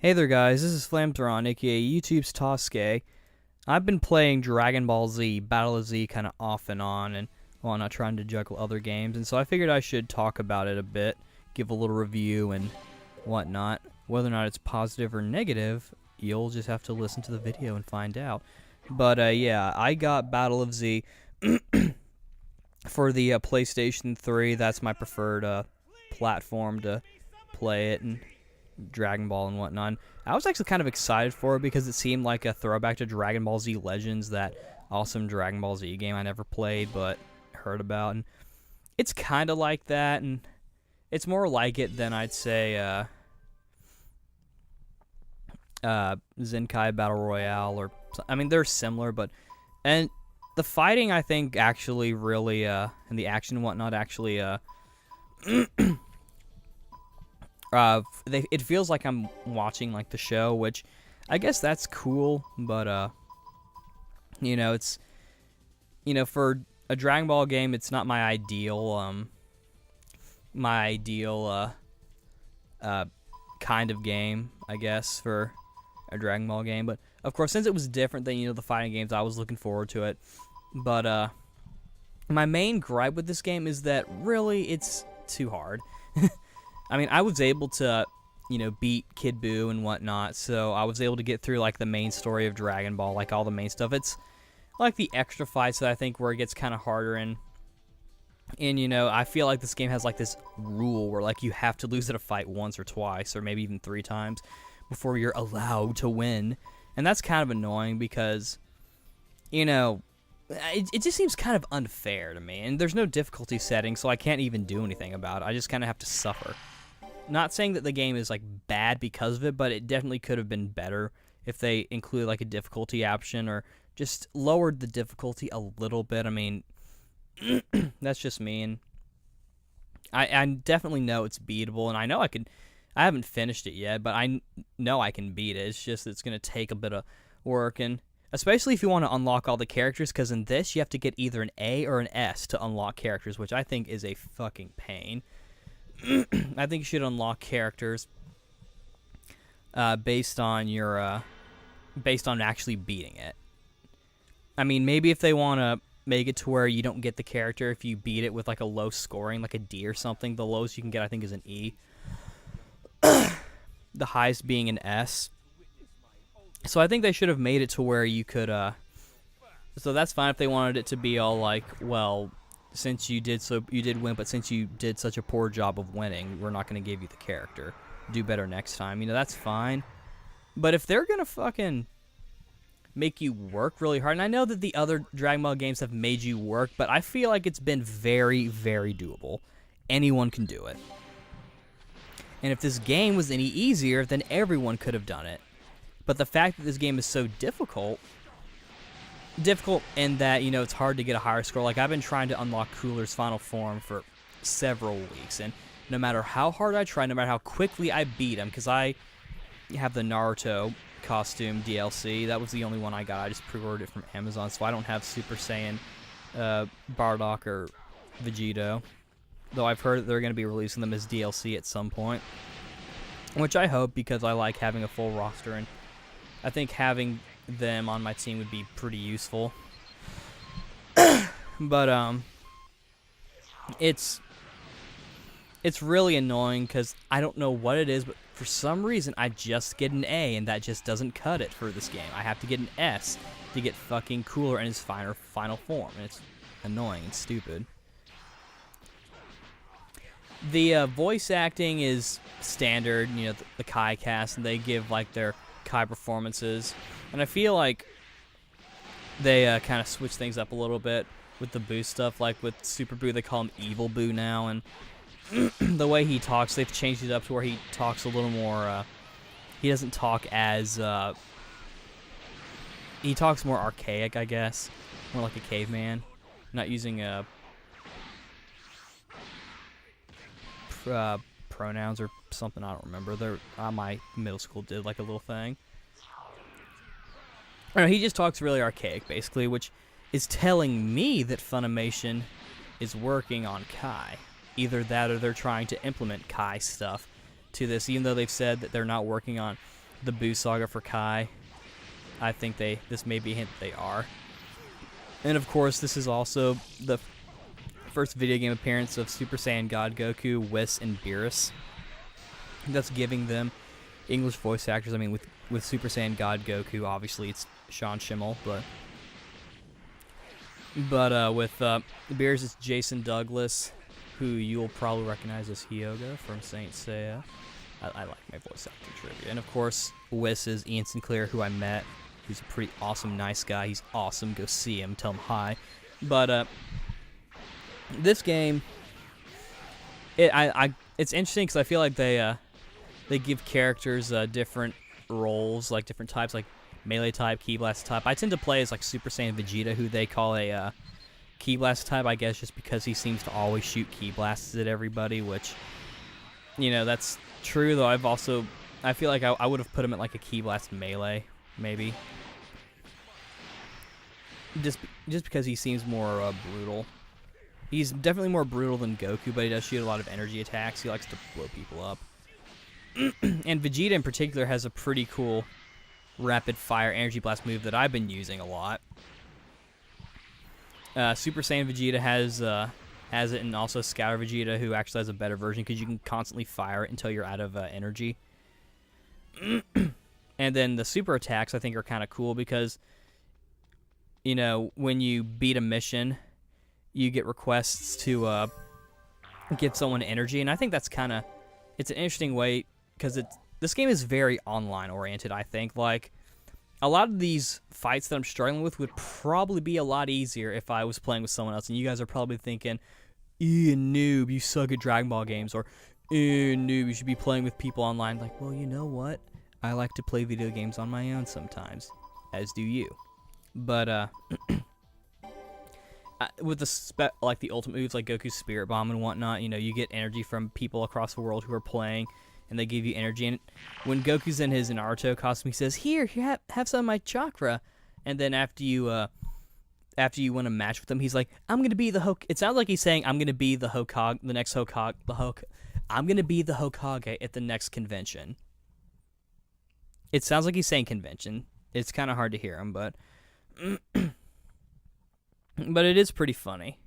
Hey there guys, this is Flamethron, aka YouTube's Tosuke. I've been playing Dragon Ball Z, Battle of Z kind of off and on, and while not trying to juggle other games, and so I figured I should talk about it a bit, give a little review and whatnot. Whether or not it's positive or negative, you'll just have to listen to the video and find out. But yeah, I got Battle of Z for the PlayStation 3. That's my preferred platform to play it, and Dragon Ball and whatnot. I was actually kind of excited for it because it seemed like a throwback to Dragon Ball Z Legends, that awesome Dragon Ball Z game I never played but heard about. And it's kind of like that, and it's more like it than I'd say Zenkai Battle Royale, or I mean they're similar, but and the fighting I think actually really and the action and whatnot actually it feels like I'm watching like the show, which I guess that's cool, but you know, it's, you know, for a Dragon Ball game, it's not my ideal kind of game, I guess, for a Dragon Ball game. But of course, since it was different than, you know, the fighting games, I was looking forward to it. But my main gripe with this game is that really it's too hard. I mean, I was able to, you know, beat Kid Buu and whatnot, so I was able to get through, like, the main story of Dragon Ball, like, all the main stuff. It's, like, the extra fights that I think where it gets kind of harder, and, you know, I feel like this game has, like, this rule where, like, you have to lose at a fight once or twice, or maybe even 3 times, before you're allowed to win, and that's kind of annoying because, you know, it just seems kind of unfair to me, and there's no difficulty setting, so I can't even do anything about it. I just kind of have to suffer. Not saying that the game is like bad because of it, but it definitely could have been better if they included like a difficulty option or just lowered the difficulty a little bit. I mean, that's just me, and I definitely know it's beatable, and I know I could. I haven't finished it yet, but I know I can beat it. It's just it's gonna take a bit of work, and especially if you want to unlock all the characters, because in this you have to get either an A or an S to unlock characters, which I think is a fucking pain. I think you should unlock characters based on your based on actually beating it. I mean, maybe if they want to make it to where you don't get the character if you beat it with like a low scoring, like a D or something. The lowest you can get, I think, is an E. The highest being an S. So I think they should have made it to where you could. So that's fine if they wanted it to be all like, well, since you did win, but since you did such a poor job of winning, we're not going to give you the character. Do better next time. You know, that's fine. But if they're going to fucking make you work really hard, and I know that the other Dragon Ball games have made you work, but I feel like it's been very, very doable. Anyone can do it. And if this game was any easier, then everyone could have done it. But the fact that this game is so difficult in that, you know, it's hard to get a higher score. Like, I've been trying to unlock Cooler's final form for several weeks, and no matter how hard I try, no matter how quickly I beat him, because I have the Naruto costume DLC. That was the only one I got. I just pre-ordered it from Amazon, so I don't have Super Saiyan Bardock or Vegito, though I've heard that they're going to be releasing them as DLC at some point, which I hope, because I like having a full roster, and I think having them on my team would be pretty useful. But it's really annoying because I don't know what it is, but for some reason I just get an A, and that just doesn't cut it for this game. I have to get an S to get fucking Cooler in his final form, and it's annoying and stupid. The voice acting is standard, you know, the Kai cast, and they give like their Kai performances, and I feel like they kind of switch things up a little bit with the Buu stuff. Like with Super Buu, they call him Evil Buu now, and the way he talks, they've changed it up to where he talks a little more. He doesn't talk as he talks more archaic, I guess, more like a caveman, not using pronouns or something. I don't remember. My middle school did like a little thing. I don't know, he just talks really archaic, basically, which is telling me that Funimation is working on Kai. Either that or they're trying to implement Kai stuff to this, even though they've said that they're not working on the Boo Saga for Kai. I think this may be a hint they are. And of course, this is also the first video game appearance of Super Saiyan God Goku, Whis, and Beerus. That's giving them English voice actors. I mean, with Super Saiyan God Goku, obviously it's Sean Schemmel, but with Beerus, it's Jason Douglas, who you'll probably recognize as Hyoga from Saint Seiya. I like my voice acting trivia. And of course, Whis is Ian Sinclair, who I met. He's a pretty awesome, nice guy. He's awesome. Go see him. Tell him hi. But this game, it's interesting because I feel like they give characters different roles, like different types, like melee type, ki blast type. I tend to play as like Super Saiyan Vegeta, who they call a ki blast type, I guess, just because he seems to always shoot ki blasts at everybody, which, you know, that's true, though. I feel like I would have put him at like a ki blast melee, maybe. Just because he seems more brutal. He's definitely more brutal than Goku, but he does shoot a lot of energy attacks. He likes to blow people up. And Vegeta in particular has a pretty cool rapid fire energy blast move that I've been using a lot. Super Saiyan Vegeta has it, and also Scouter Vegeta, who actually has a better version because you can constantly fire it until you're out of energy. And then the super attacks I think are kind of cool because, you know, when you beat a mission, you get requests to give someone energy, and I think that's kind of, it's an interesting way because this game is very online oriented. I think like a lot of these fights that I'm struggling with would probably be a lot easier if I was playing with someone else, and you guys are probably thinking, noob, you suck at Dragon Ball games, or noob, you should be playing with people online. Like, well, you know what? I like to play video games on my own sometimes, as do you. But with like the ultimate moves like Goku's Spirit Bomb and whatnot, you know, you get energy from people across the world who are playing, and they give you energy. And when Goku's in his Naruto costume, he says, "Here, have some of my chakra." And then after you win a match with him, he's like, "I'm gonna be the Hokage." It sounds like he's saying, "I'm gonna be the Hokage, the next Hokage, I'm gonna be the Hokage at the next convention." It sounds like he's saying convention. It's kind of hard to hear him, but but it is pretty funny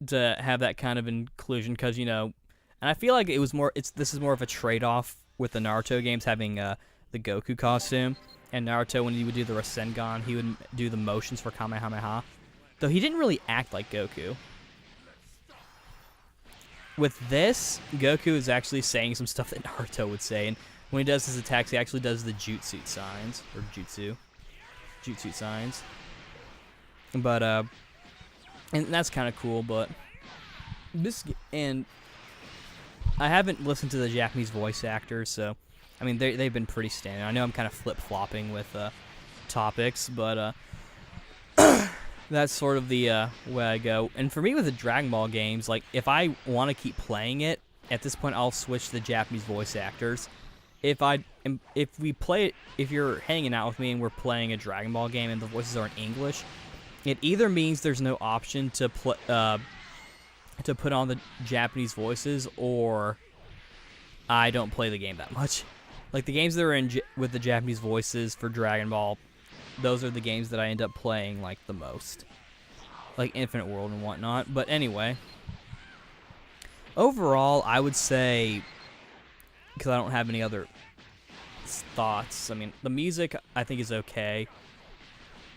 to have that kind of inclusion because, you know, and I feel like this is more of a trade-off with the Naruto games having the Goku costume, and Naruto, when he would do the Rasengan, he would do the motions for Kamehameha, though he didn't really act like Goku. With this, Goku is actually saying some stuff that Naruto would say, and when he does his attacks, he actually does the jutsu signs, or jutsu signs. But and that's kind of cool. But and I haven't listened to the Japanese voice actors, so I mean they've been pretty standard. I know I'm kind of flip-flopping with topics, but that's sort of the way I go. And for me with the Dragon Ball games, like if I want to keep playing it, at this point I'll switch to the Japanese voice actors. If you're hanging out with me and we're playing a Dragon Ball game and the voices are in English, it either means there's no option to put on the Japanese voices, or I don't play the game that much. Like the games that are with the Japanese voices for Dragon Ball, those are the games that I end up playing like the most, like Infinite World and whatnot. But anyway, overall, I would say, because I don't have any other thoughts, I mean, the music I think is okay.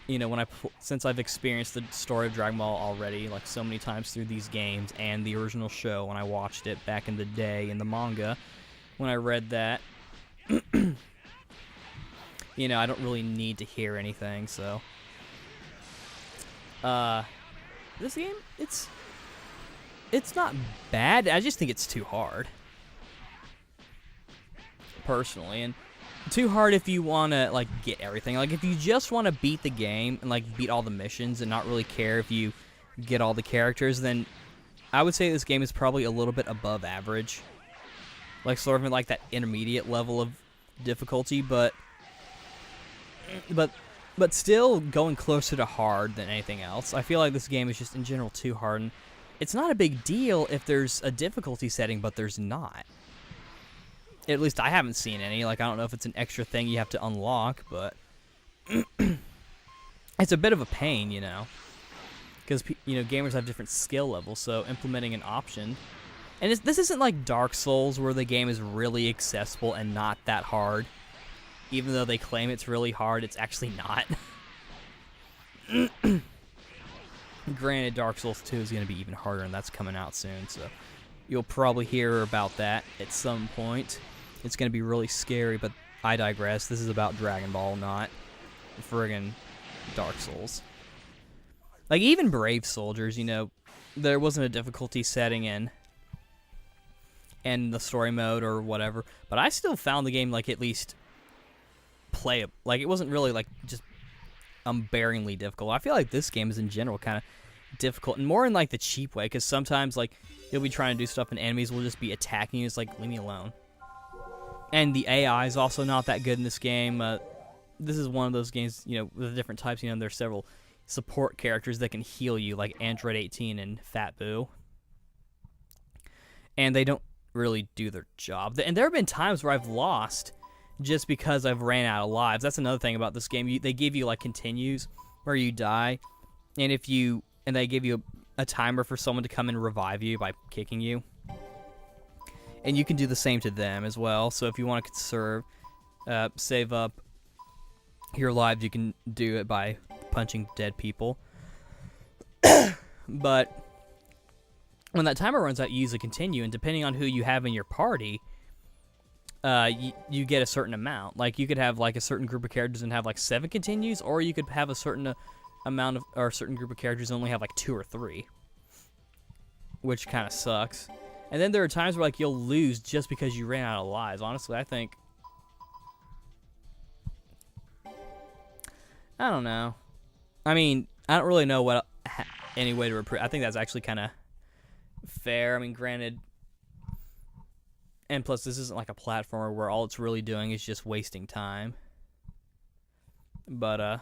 You know, since I've experienced the story of Dragon Ball already, like so many times through these games and the original show when I watched it back in the day in the manga, when I read that, you know, I don't really need to hear anything. So, this game, it's not bad. I just think it's too hard, personally, and too hard if you want to, like, get everything. Like, if you just want to beat the game and, like, beat all the missions and not really care if you get all the characters, then I would say this game is probably a little bit above average. Like, sort of in, like, that intermediate level of difficulty, but still going closer to hard than anything else. I feel like this game is just, in general, too hard, and it's not a big deal if there's a difficulty setting, but there's not. At least I haven't seen any. Like, I don't know if it's an extra thing you have to unlock, but it's a bit of a pain, you know, because gamers have different skill levels. So implementing an option, and this isn't like Dark Souls where the game is really accessible and not that hard. Even though they claim it's really hard, it's actually not. Granted, Dark Souls 2 is going to be even harder, and that's coming out soon, so you'll probably hear about that at some point. It's going to be really scary, but I digress. This is about Dragon Ball, not friggin' Dark Souls. Like, even Brave Soldiers, there wasn't a difficulty setting in the story mode or whatever, but I still found the game, like, at least playable. Like, it wasn't really, like, just unbearingly difficult. I feel like this game is, in general, kind of difficult, and more in, like, the cheap way, because sometimes, like, you'll be trying to do stuff and enemies will just be attacking you. It's like, leave me alone. And the AI is also not that good in this game. This is one of those games, with the different types. There's several support characters that can heal you, like Android 18 and Fat Boo. And they don't really do their job. And there have been times where I've lost just because I've ran out of lives. That's another thing about this game. They give you, like, continues where you die. And they give you a timer for someone to come and revive you by kicking you. And you can do the same to them as well. So if you want to save up your lives, you can do it by punching dead people. But when that timer runs out, you use a continue, and depending on who you have in your party, you get a certain amount. Like, you could have, like, a certain group of characters and have, like, 7 continues, or you could have a certain amount of, or a certain group of characters and only have, like, 2 or 3, which kind of sucks. And then there are times where, like, you'll lose just because you ran out of lives. Honestly, I think, I don't know. I mean, I don't really know any way to reprove. I think that's actually kind of fair. I mean, granted, and plus, this isn't like a platformer where all it's really doing is just wasting time. But,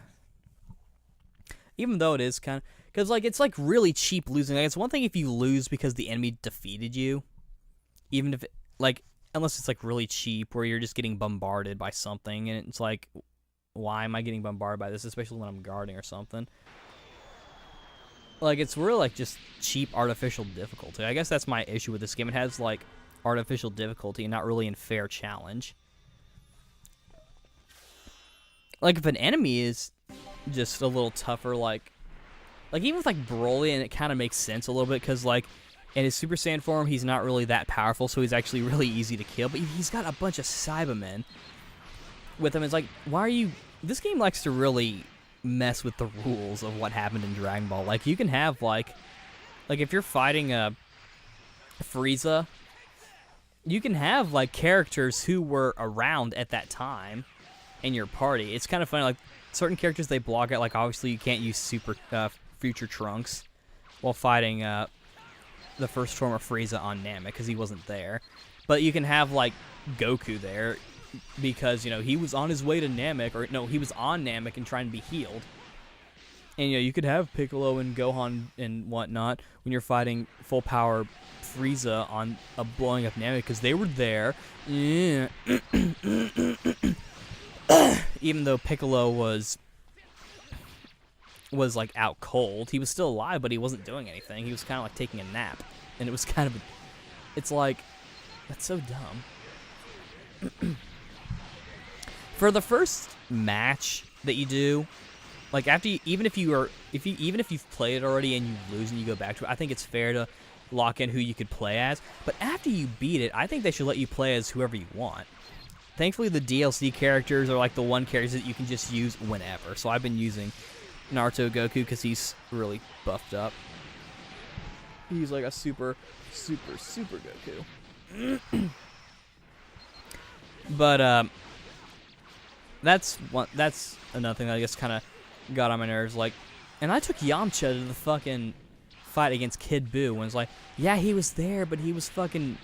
even though it is kind of, because, like, it's, like, really cheap losing. Like, it's one thing if you lose because the enemy defeated you, even if, unless it's, like, really cheap, where you're just getting bombarded by something, and it's like, why am I getting bombarded by this, especially when I'm guarding or something? Like, it's really, like, just cheap artificial difficulty. I guess that's my issue with this game. It has, like, artificial difficulty and not really in fair challenge. Like, if an enemy is just a little tougher, like even with, like, Broly, and it kind of makes sense a little bit, because, like, in his Super Saiyan form, he's not really that powerful, so he's actually really easy to kill, but he's got a bunch of Cybermen with him. It's like, why are you... This game likes to really mess with the rules of what happened in Dragon Ball. Like, you can have, like if you're fighting Frieza, you can have, like, characters who were around at that time in your party. It's kind of funny, like, certain characters they block out. Like, obviously you can't use Future Trunks while fighting the first form of Frieza on Namek, because he wasn't there. But you can have, like, Goku there, because, he was on his way to Namek, or no, he was on Namek and trying to be healed. And, you could have Piccolo and Gohan and whatnot when you're fighting full power Frieza on blowing up Namek, because they were there. Yeah. Even though Piccolo was like out cold, he was still alive, but he wasn't doing anything. He was kind of like taking a nap, and it was kind of, it's like, that's so dumb. For the first match that you do, like, after you, even if you've played it already and you lose and you go back to it, I think it's fair to lock in who you could play as. But after you beat it, I think they should let you play as whoever you want. Thankfully, the DLC characters are, like, the one characters that you can just use whenever. So I've been using Naruto Goku because he's really buffed up. He's like a super, super, super Goku. But that's another thing that I guess kind of got on my nerves. Like, and I took Yamcha to the fucking fight against Kid Buu, and it's like, yeah, he was there, but he was fucking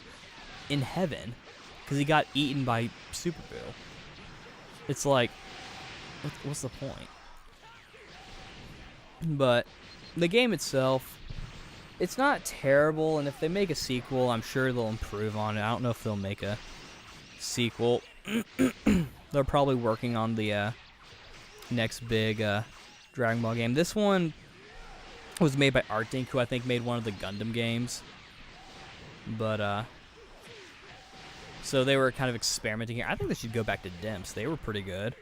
in heaven because he got eaten by Super Buu. It's like, what's the point? But the game itself, it's not terrible, and if they make a sequel, I'm sure they'll improve on it. I don't know if they'll make a sequel. They're probably working on the next big Dragon Ball game. This one was made by Artink, who I think made one of the Gundam games. But, so they were kind of experimenting here. I think they should go back to Dimps. They were pretty good.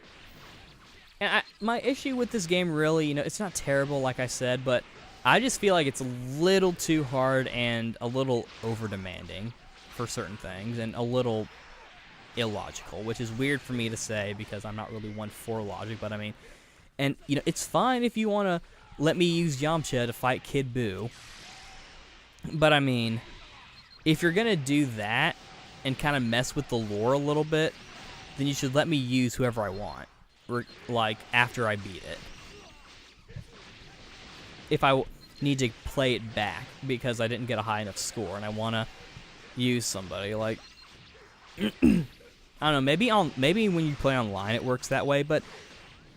And my issue with this game, really, you know, it's not terrible, like I said, but I just feel like it's a little too hard and a little over-demanding for certain things, and a little illogical, which is weird for me to say because I'm not really one for logic, but I mean, and, you know, it's fine if you want to let me use Yamcha to fight Kid Buu, but I mean, if you're going to do that and kind of mess with the lore a little bit, then you should let me use whoever I want, like, after I beat it. If I need to play it back because I didn't get a high enough score and I want to use somebody, like, I don't know, maybe when you play online it works that way, but,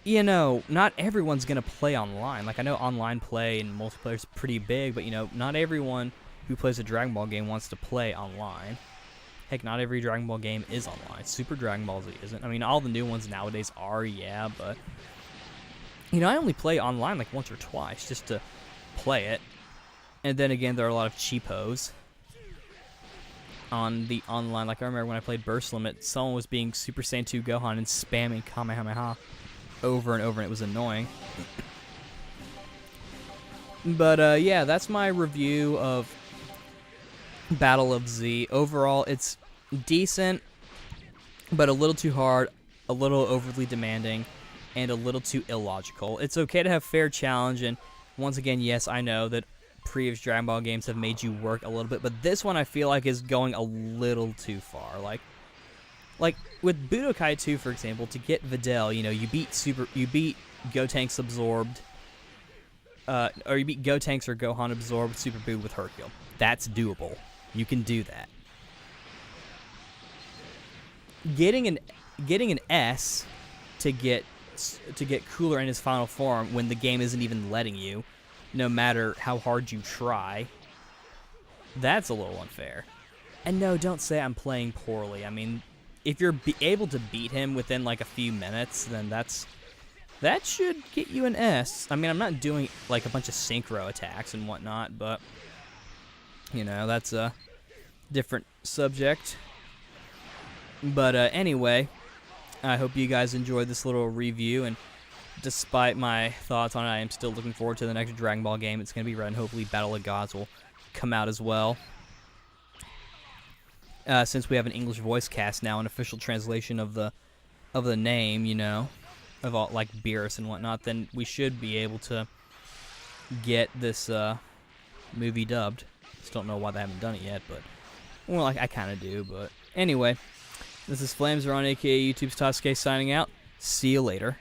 you know, not everyone's going to play online. Like, I know online play and multiplayer is pretty big, but, you know, not everyone who plays a Dragon Ball game wants to play online. Heck, not every Dragon Ball game is online. Super Dragon Ball Z isn't. I mean, all the new ones nowadays are, yeah, but, you know, I only play online like once or twice just to play it. And then again, there are a lot of cheapos on the online. Like, I remember when I played Burst Limit, someone was being Super Saiyan 2 Gohan and spamming Kamehameha over and over, and it was annoying. But, yeah, that's my review of Battle of Z. Overall, it's decent, but a little too hard, a little overly demanding, and a little too illogical. It's okay to have fair challenge, and once again, yes, I know that previous Dragon Ball games have made you work a little bit, but this one I feel like is going a little too far. Like with Budokai 2, for example, to get Videl, you know, you beat Gotenks absorbed, or you beat Gotenks or Gohan absorbed Super Buu with Hercule. That's doable. You can do that. Getting an S to get Cooler in his final form when the game isn't even letting you, no matter how hard you try, that's a little unfair. And no, don't say I'm playing poorly. I mean, if you're able to beat him within like a few minutes, then that should get you an S. I mean, I'm not doing like a bunch of synchro attacks and whatnot, but, you know, that's a different subject. But anyway, I hope you guys enjoyed this little review, and despite my thoughts on it, I am still looking forward to the next Dragon Ball game. It's going to be Red, and hopefully Battle of Gods will come out as well. Since we have an English voice cast now, an official translation of the name, you know, of all, like, Beerus and whatnot, then we should be able to get this movie dubbed. Just don't know why they haven't done it yet, but, well, I kind of do, but anyway, this is Flamesrun, aka YouTube's Tasuke, signing out. See you later.